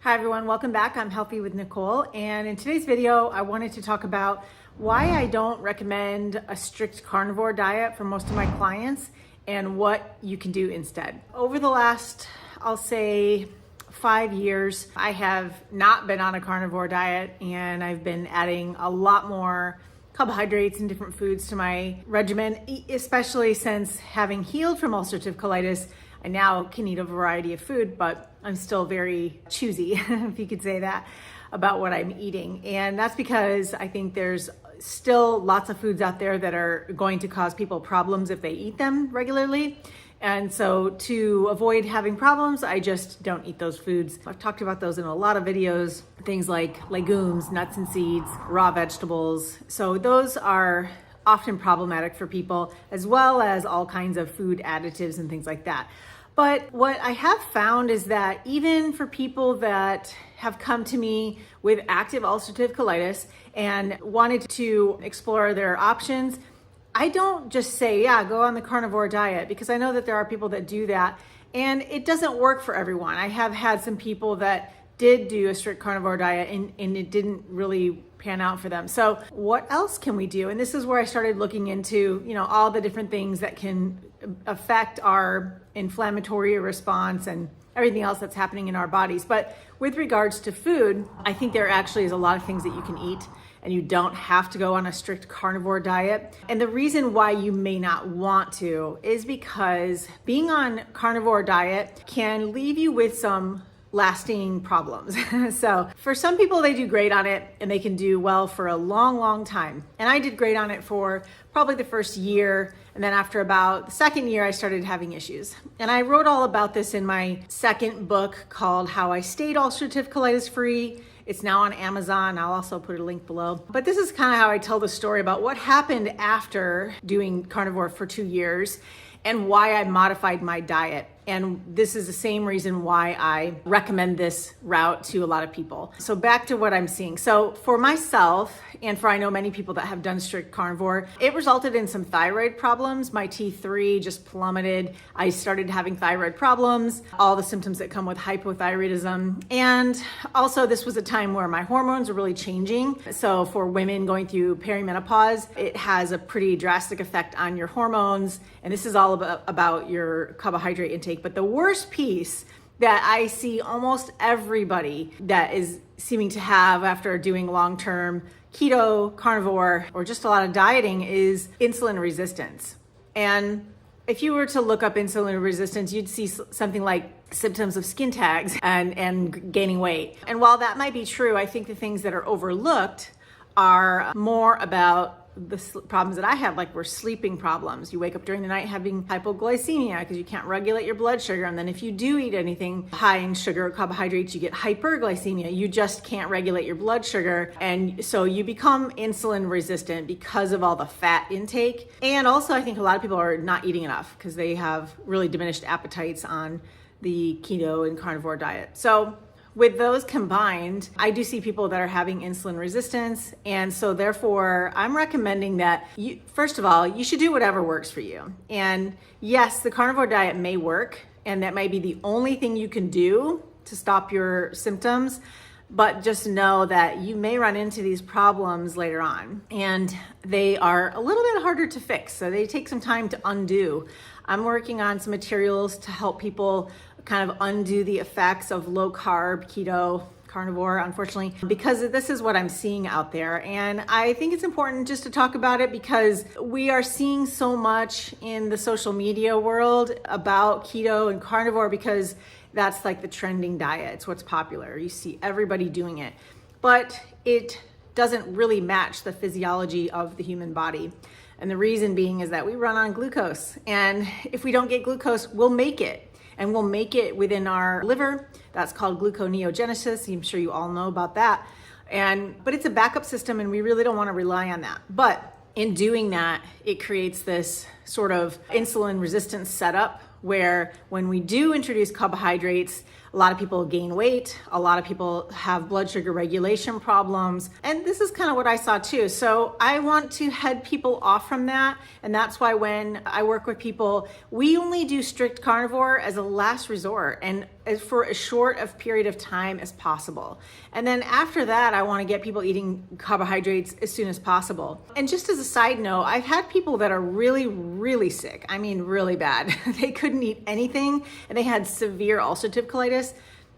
Hi everyone, welcome back. I'm Healthy with Nicole, and in today's video I wanted to talk about why I don't recommend a strict carnivore diet for most of my clients and what you can do instead. Over the last, I'll say 5 years, I have not been on a carnivore diet and I've been adding a lot more carbohydrates and different foods to my regimen, especially since having healed from ulcerative colitis. I now can eat a variety of food, but I'm still very choosy, if you could say that, about what I'm eating. And that's because I think there's still lots of foods out there that are going to cause people problems if they eat them regularly. And so to avoid having problems, I just don't eat those foods. I've talked about those in a lot of videos, things like legumes, nuts and seeds, raw vegetables. So those are often problematic for people, as well as all kinds of food additives and things like that. But what I have found is that even for people that have come to me with active ulcerative colitis and wanted to explore their options, I don't just say, yeah, go on the carnivore diet, because I know that there are people that do that and it doesn't work for everyone. I have had some people that did do a strict carnivore diet and it didn't really pan out for them. So what else can we do? And this is where I started looking into, all the different things that can affect our inflammatory response and everything else that's happening in our bodies. But with regards to food, I think there actually is a lot of things that you can eat and you don't have to go on a strict carnivore diet. And the reason why you may not want to is because being on carnivore diet can leave you with some lasting problems. So for some people, they do great on it and they can do well for a long, long time. And I did great on it for probably the first year. And then after about the second year, I started having issues. And I wrote all about this in my second book called How I Stayed Ulcerative Colitis Free. It's now on Amazon. I'll also put a link below. But this is kind of how I tell the story about what happened after doing carnivore for 2 years and why I modified my diet. And this is the same reason why I recommend this route to a lot of people. So back to what I'm seeing. So for myself, and for I know many people that have done strict carnivore, it resulted in some thyroid problems. My T3 just plummeted. I started having thyroid problems, all the symptoms that come with hypothyroidism. And also this was a time where my hormones were really changing. So for women going through perimenopause, it has a pretty drastic effect on your hormones. And this is all about your carbohydrate intake. But the worst piece that I see almost everybody that is seeming to have after doing long-term keto, carnivore, or just a lot of dieting is insulin resistance. And if you were to look up insulin resistance, you'd see something like symptoms of skin tags and gaining weight. And while that might be true, I think the things that are overlooked are more about the problems that I have, like sleeping problems. You wake up during the night having hypoglycemia because you can't regulate your blood sugar. And then if you do eat anything high in sugar or carbohydrates, you get hyperglycemia. You just can't regulate your blood sugar. And so you become insulin resistant because of all the fat intake. And also I think a lot of people are not eating enough because they have really diminished appetites on the keto and carnivore diet. So with those combined, I do see people that are having insulin resistance. And so therefore, I'm recommending that first of all, you should do whatever works for you. And yes, the carnivore diet may work, and that may be the only thing you can do to stop your symptoms. But just know that you may run into these problems later on, and they are a little bit harder to fix. So they take some time to undo. I'm working on some materials to help people kind of undo the effects of low carb, keto, carnivore, unfortunately, because this is what I'm seeing out there. And I think it's important just to talk about it because we are seeing so much in the social media world about keto and carnivore because that's like the trending diet. It's what's popular. You see everybody doing it, but it doesn't really match the physiology of the human body. And the reason being is that we run on glucose. And if we don't get glucose, we'll make it. And we'll make it within our liver. That's called gluconeogenesis. I'm sure you all know about that. But it's a backup system and we really don't want to rely on that. But in doing that, it creates this sort of insulin resistance setup where when we do introduce carbohydrates, A lot of people gain weight. A lot of people have blood sugar regulation problems. And this is kind of what I saw too. So I want to head people off from that. And that's why when I work with people, we only do strict carnivore as a last resort and for as short of period of time as possible. And then after that, I want to get people eating carbohydrates as soon as possible. And just as a side note, I've had people that are really, really sick. I mean, really bad. They couldn't eat anything and they had severe ulcerative colitis.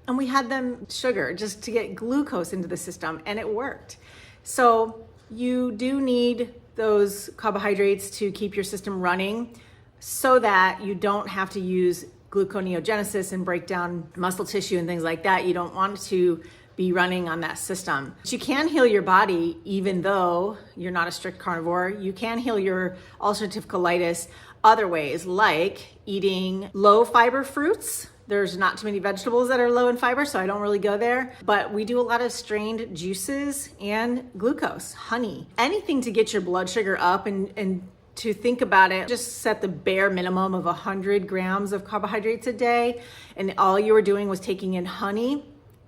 And we had them sugar just to get glucose into the system, and it worked. So you do need those carbohydrates to keep your system running so that you don't have to use gluconeogenesis and break down muscle tissue and things like that. You don't want to be running on that system. But you can heal your body even though you're not a strict carnivore. You can heal your ulcerative colitis other ways, like eating low fiber fruits. There's not too many vegetables that are low in fiber, so I don't really go there. But we do a lot of strained juices and glucose, honey, anything to get your blood sugar up. And to think about it, just set the bare minimum of 100 grams of carbohydrates a day. And all you were doing was taking in honey.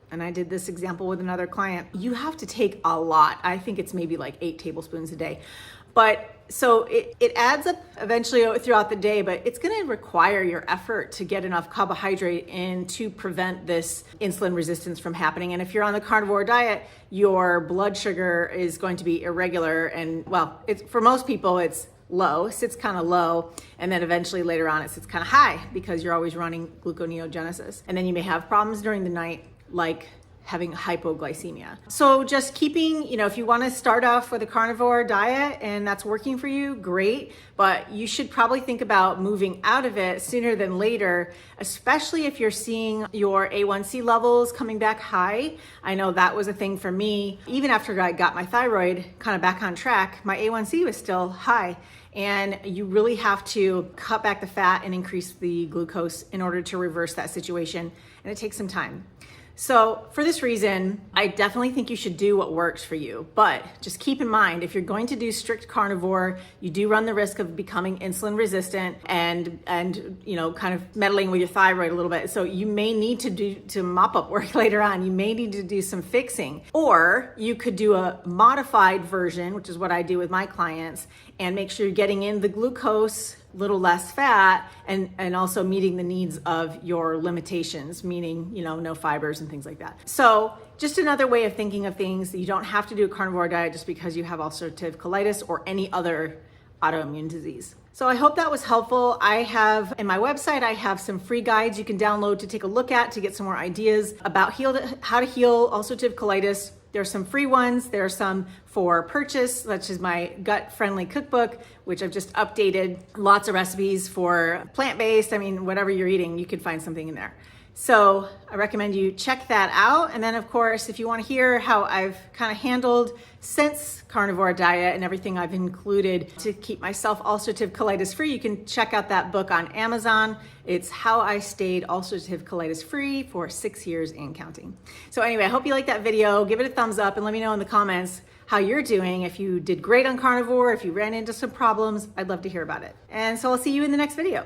And I did this example with another client. You have to take a lot. I think it's maybe like 8 tablespoons a day. But so it adds up eventually throughout the day, but it's going to require your effort to get enough carbohydrate in to prevent this insulin resistance from happening. And if you're on the carnivore diet, your blood sugar is going to be irregular. And well, for most people, it's low, sits kind of low, and then eventually later on it sits kind of high because you're always running gluconeogenesis. And then you may have problems during the night, like having hypoglycemia. So just keeping, if you want to start off with a carnivore diet and that's working for you, great. But you should probably think about moving out of it sooner than later, especially if you're seeing your A1C levels coming back high. I know that was a thing for me. Even after I got my thyroid kind of back on track, my A1C was still high. And you really have to cut back the fat and increase the glucose in order to reverse that situation. And it takes some time. So for this reason, I definitely think you should do what works for you. But just keep in mind, if you're going to do strict carnivore, you do run the risk of becoming insulin resistant and kind of meddling with your thyroid a little bit. So you may need to mop up work later on. You may need to do some fixing. Or you could do a modified version, which is what I do with my clients, and make sure you're getting in the glucose, little less fat, and also meeting the needs of your limitations, meaning, no fibers and things like that. So just another way of thinking of things. You don't have to do a carnivore diet just because you have ulcerative colitis or any other autoimmune disease. So I hope that was helpful. I have in my website, I have some free guides you can download to take a look at to get some more ideas about how to heal ulcerative colitis. There are some free ones. There are some for purchase, such as my gut-friendly cookbook, which I've just updated. Lots of recipes for plant-based. Whatever you're eating, you could find something in there. So I recommend you check that out. And then of course, if you want to hear how I've kind of handled since carnivore diet and everything I've included to keep myself ulcerative colitis free, you can check out that book on Amazon. It's How I Stayed Ulcerative Colitis Free for 6 years and counting. So anyway, I hope you liked that video. Give it a thumbs up and let me know in the comments how you're doing. If you did great on carnivore, if you ran into some problems, I'd love to hear about it. And so I'll see you in the next video.